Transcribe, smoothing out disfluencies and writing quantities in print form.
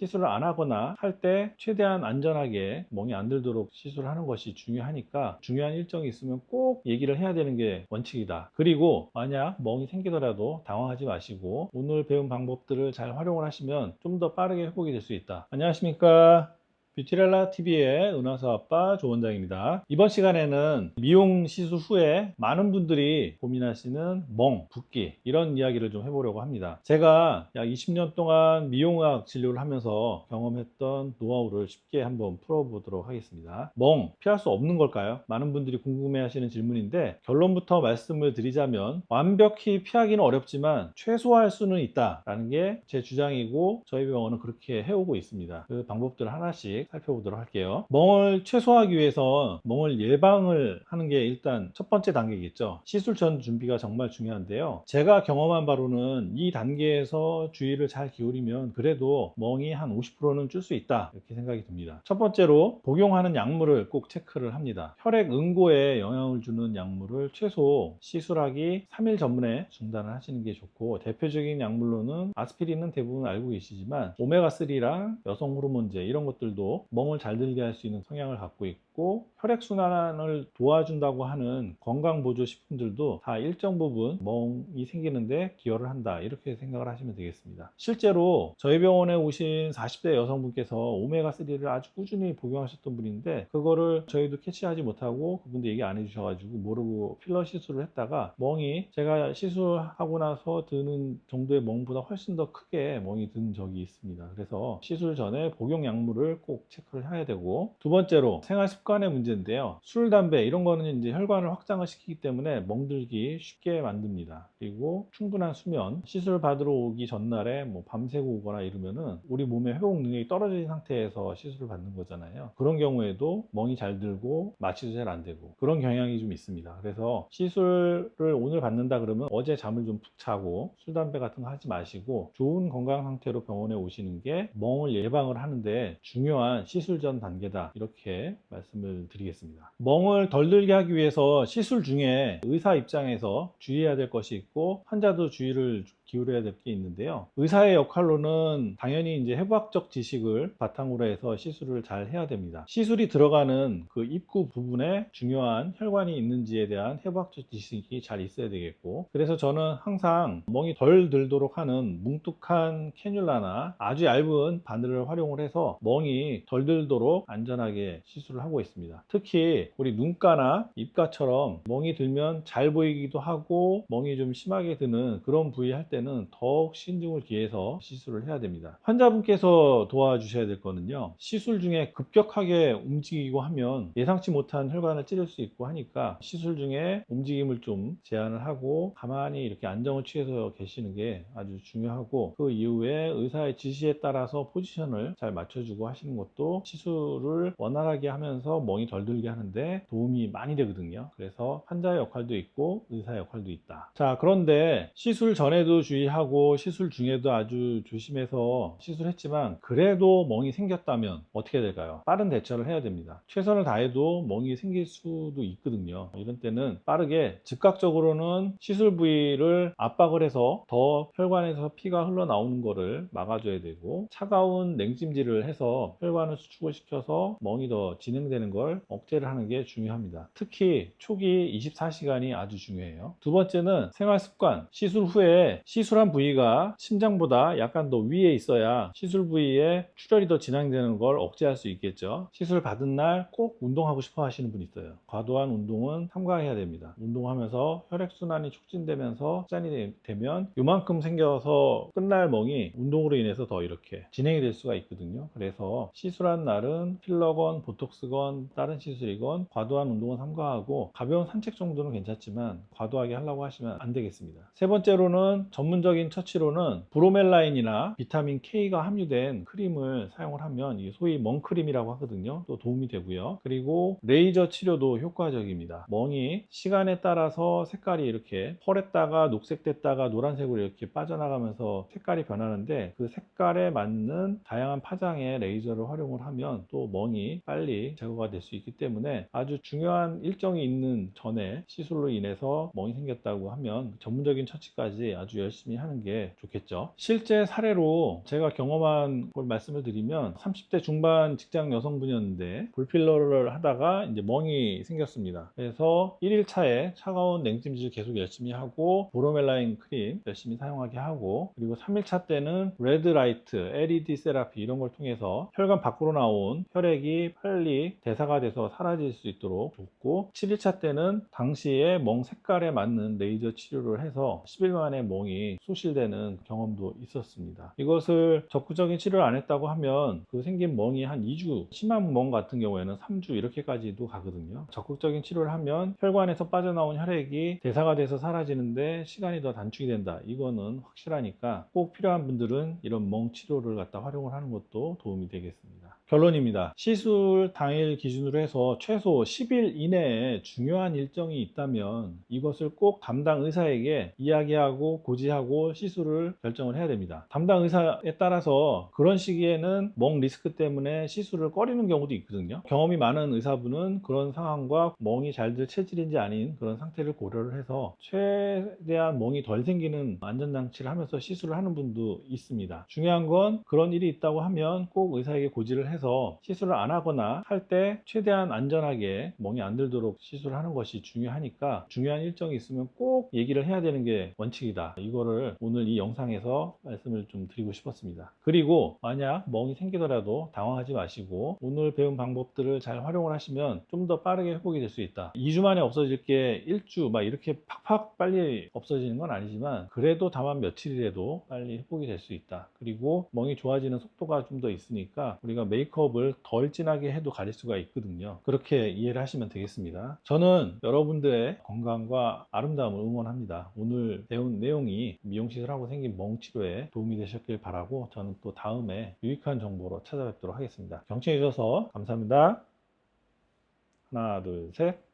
시술을 안 하거나 할 때 최대한 안전하게 멍이 안 들도록 시술을 하는 것이 중요하니까 중요한 일정이 있으면 꼭 얘기를 해야 되는 게 원칙이다. 그리고 만약 멍이 생기더라도 당황하지 마시고 오늘 배운 방법들을 잘 활용을 하시면 좀 더 빠르게 회복이 될 수 있다. 안녕하십니까, 뷰티렐라 TV의 은하수 아빠 조원장입니다. 이번 시간에는 미용 시술 후에 많은 분들이 고민하시는 멍, 붓기 이런 이야기를 좀 해보려고 합니다. 제가 약 20년 동안 미용학 진료를 하면서 경험했던 노하우를 쉽게 한번 풀어보도록 하겠습니다. 멍, 피할 수 없는 걸까요? 많은 분들이 궁금해하시는 질문인데 결론부터 말씀을 드리자면 완벽히 피하기는 어렵지만 최소화할 수는 있다라는 게 제 주장이고 저희 병원은 그렇게 해오고 있습니다. 그 방법들 하나씩 살펴보도록 할게요. 멍을 최소화하기 위해서 멍을 예방을 하는 게 일단 첫 번째 단계겠죠. 시술 전 준비가 정말 중요한데요. 제가 경험한 바로는 이 단계에서 주의를 잘 기울이면 그래도 멍이 한 50%는 줄 수 있다 이렇게 생각이 듭니다. 첫 번째로 복용하는 약물을 꼭 체크를 합니다. 혈액 응고에 영향을 주는 약물을 최소 시술하기 3일 전에 중단을 하시는 게 좋고, 대표적인 약물로는 아스피린은 대부분 알고 계시지만 오메가3랑 여성 호르몬제 이런 것들도 멍을 잘 들게 할 수 있는 성향을 갖고 있고, 혈액순환을 도와준다고 하는 건강보조식품들도 다 일정 부분 멍이 생기는데 기여를 한다 이렇게 생각을 하시면 되겠습니다. 실제로 저희 병원에 오신 40대 여성분께서 오메가3를 아주 꾸준히 복용하셨던 분인데 그거를 저희도 캐치하지 못하고 그분도 얘기 안 해주셔가지고 모르고 필러 시술을 했다가 멍이 제가 시술하고 나서 드는 정도의 멍보다 훨씬 더 크게 멍이 든 적이 있습니다. 그래서 시술 전에 복용 약물을 꼭 체크를 해야 되고, 두 번째로 생활 습관의 문제인데요. 술, 담배 이런 거는 이제 혈관을 확장을 시키기 때문에 멍들기 쉽게 만듭니다. 그리고 충분한 수면, 시술 받으러 오기 전날에 뭐 밤새고 오거나 이러면은 우리 몸의 회복 능력이 떨어진 상태에서 시술을 받는 거잖아요. 그런 경우에도 멍이 잘 들고 마취도 잘 안 되고 그런 경향이 좀 있습니다. 그래서 시술을 오늘 받는다 그러면 어제 잠을 좀 푹 자고 술, 담배 같은 거 하지 마시고 좋은 건강 상태로 병원에 오시는 게 멍을 예방을 하는데 중요한 시술 전 단계다 이렇게 말씀을 드리겠습니다. 멍을 덜 들게 하기 위해서 시술 중에 의사 입장에서 주의해야 될 것이 있고 환자도 주의를 기울여야 될 게 있는데요. 의사의 역할로는 당연히 이제 해부학적 지식을 바탕으로 해서 시술을 잘 해야 됩니다. 시술이 들어가는 그 입구 부분에 중요한 혈관이 있는지에 대한 해부학적 지식이 잘 있어야 되겠고, 그래서 저는 항상 멍이 덜 들도록 하는 뭉툭한 캐뉼라나 아주 얇은 바늘을 활용을 해서 멍이 덜 들도록 안전하게 시술을 하고 있습니다. 특히 우리 눈가나 입가처럼 멍이 들면 잘 보이기도 하고 멍이 좀 심하게 드는 그런 부위 할 때는 더욱 신중을 기해서 시술을 해야 됩니다. 환자분께서 도와주셔야 될 거는요, 시술 중에 급격하게 움직이고 하면 예상치 못한 혈관을 찌를 수 있고 하니까 시술 중에 움직임을 좀 제한을 하고 가만히 이렇게 안정을 취해서 계시는 게 아주 중요하고, 그 이후에 의사의 지시에 따라서 포지션을 잘 맞춰주고 하시는 것도 시술을 원활하게 하면서 멍이 덜 들게 하는데 도움이 많이 되거든요. 그래서 환자의 역할도 있고 의사의 역할도 있다. 자, 그런데 시술 전에도 주의하고 시술 중에도 아주 조심해서 시술했지만 그래도 멍이 생겼다면 어떻게 될까요? 빠른 대처를 해야 됩니다. 최선을 다해도 멍이 생길 수도 있거든요. 이런 때는 빠르게 즉각적으로는 시술 부위를 압박을 해서 더 혈관에서 피가 흘러나오는 거를 막아줘야 되고, 차가운 냉찜질을 해서 혈관을 수축을 시켜서 멍이 더 진행되는 걸 억제를 하는 게 중요합니다. 특히 초기 24시간이 아주 중요해요. 두 번째는 생활 습관. 시술 후에 시술한 부위가 심장보다 약간 더 위에 있어야 시술 부위에 출혈이 더 진행되는 걸 억제할 수 있겠죠. 시술 받은 날 꼭 운동하고 싶어 하시는 분이 있어요. 과도한 운동은 삼가해야 됩니다. 운동하면서 혈액순환이 촉진되면서 짠이 되면 요만큼 생겨서 끝날 멍이 운동으로 인해서 더 이렇게 진행이 될 수가 있거든요. 그래서 시술한 날은 필러건 보톡스건 다른 시술이건 과도한 운동은 삼가하고 가벼운 산책 정도는 괜찮지만 과도하게 하려고 하시면 안 되겠습니다. 세 번째로는 전문적인 처치로는 브로멜라인이나 비타민 K가 함유된 크림을 사용을 하면 이게 소위 멍크림이라고 하거든요. 또 도움이 되고요. 그리고 레이저 치료도 효과적입니다. 멍이 시간에 따라서 색깔이 이렇게 펄했다가 녹색됐다가 노란색으로 이렇게 빠져나가면서 색깔이 변하는데 그 색깔에 맞는 다양한 파장의 레이저를 활용을 하면 또 멍이 빨리 제거가 될 수 있기 때문에 아주 중요한 일정이 있는 전에 시술로 인해서 멍이 생겼다고 하면 전문적인 처치까지 아주 열심히 하는 게 좋겠죠. 실제 사례로 제가 경험한 걸 말씀을 드리면 30대 중반 직장 여성분이었는데 볼필러를 하다가 이제 멍이 생겼습니다. 그래서 1일차에 차가운 냉찜질 계속 열심히 하고 브로멜라인 크림 열심히 사용하게 하고, 그리고 3일차 때는 레드라이트, LED 세라피 이런 걸 통해서 혈관 밖으로 나온 혈액이 빨리 대사가 돼서 사라질 수 있도록 줬고, 7일차 때는 당시에 멍 색깔에 맞는 레이저 치료를 해서 10일 만에 멍이 소실되는 경험도 있었습니다. 이것을 적극적인 치료를 안 했다고 하면 그 생긴 멍이 한 2주, 심한 멍 같은 경우에는 3주 이렇게까지도 가거든요. 적극적인 치료를 하면 혈관에서 빠져나온 혈액이 대사가 돼서 사라지는데 시간이 더 단축이 된다. 이거는 확실하니까 꼭 필요한 분들은 이런 멍 치료를 갖다 활용을 하는 것도 도움이 되겠습니다. 결론입니다. 시술 당일 기준으로 해서 최소 10일 이내에 중요한 일정이 있다면 이것을 꼭 담당 의사에게 이야기하고 고지하고 시술을 결정을 해야 됩니다. 담당 의사에 따라서 그런 시기에는 멍 리스크 때문에 시술을 꺼리는 경우도 있거든요. 경험이 많은 의사분은 그런 상황과 멍이 잘 들 체질인지 아닌 그런 상태를 고려를 해서 최대한 멍이 덜 생기는 안전장치를 하면서 시술을 하는 분도 있습니다. 중요한 건 그런 일이 있다고 하면 꼭 의사에게 고지를 해서 시술을 안 하거나 할 때 최대한 안전하게 멍이 안 들도록 시술을 하는 것이 중요하니까 중요한 일정이 있으면 꼭 얘기를 해야 되는 게 원칙이다. 이거를 오늘 이 영상에서 말씀을 좀 드리고 싶었습니다. 그리고 만약 멍이 생기더라도 당황하지 마시고 오늘 배운 방법들을 잘 활용을 하시면 좀 더 빠르게 회복이 될 수 있다. 2주 만에 없어질 게 1주 막 이렇게 팍팍 빨리 없어지는 건 아니지만 그래도 다만 며칠이라도 빨리 회복이 될 수 있다. 그리고 멍이 좋아지는 속도가 좀 더 있으니까 우리가 메이크업을 덜 진하게 해도 가릴 수가 있거든요. 그렇게 이해를 하시면 되겠습니다. 저는 여러분들의 건강과 아름다움을 응원합니다. 오늘 배운 내용이 미용시술하고 생긴 멍 치료에 도움이 되셨길 바라고 저는 또 다음에 유익한 정보로 찾아뵙도록 하겠습니다. 경청해 주셔서 감사합니다. 하나, 둘, 셋.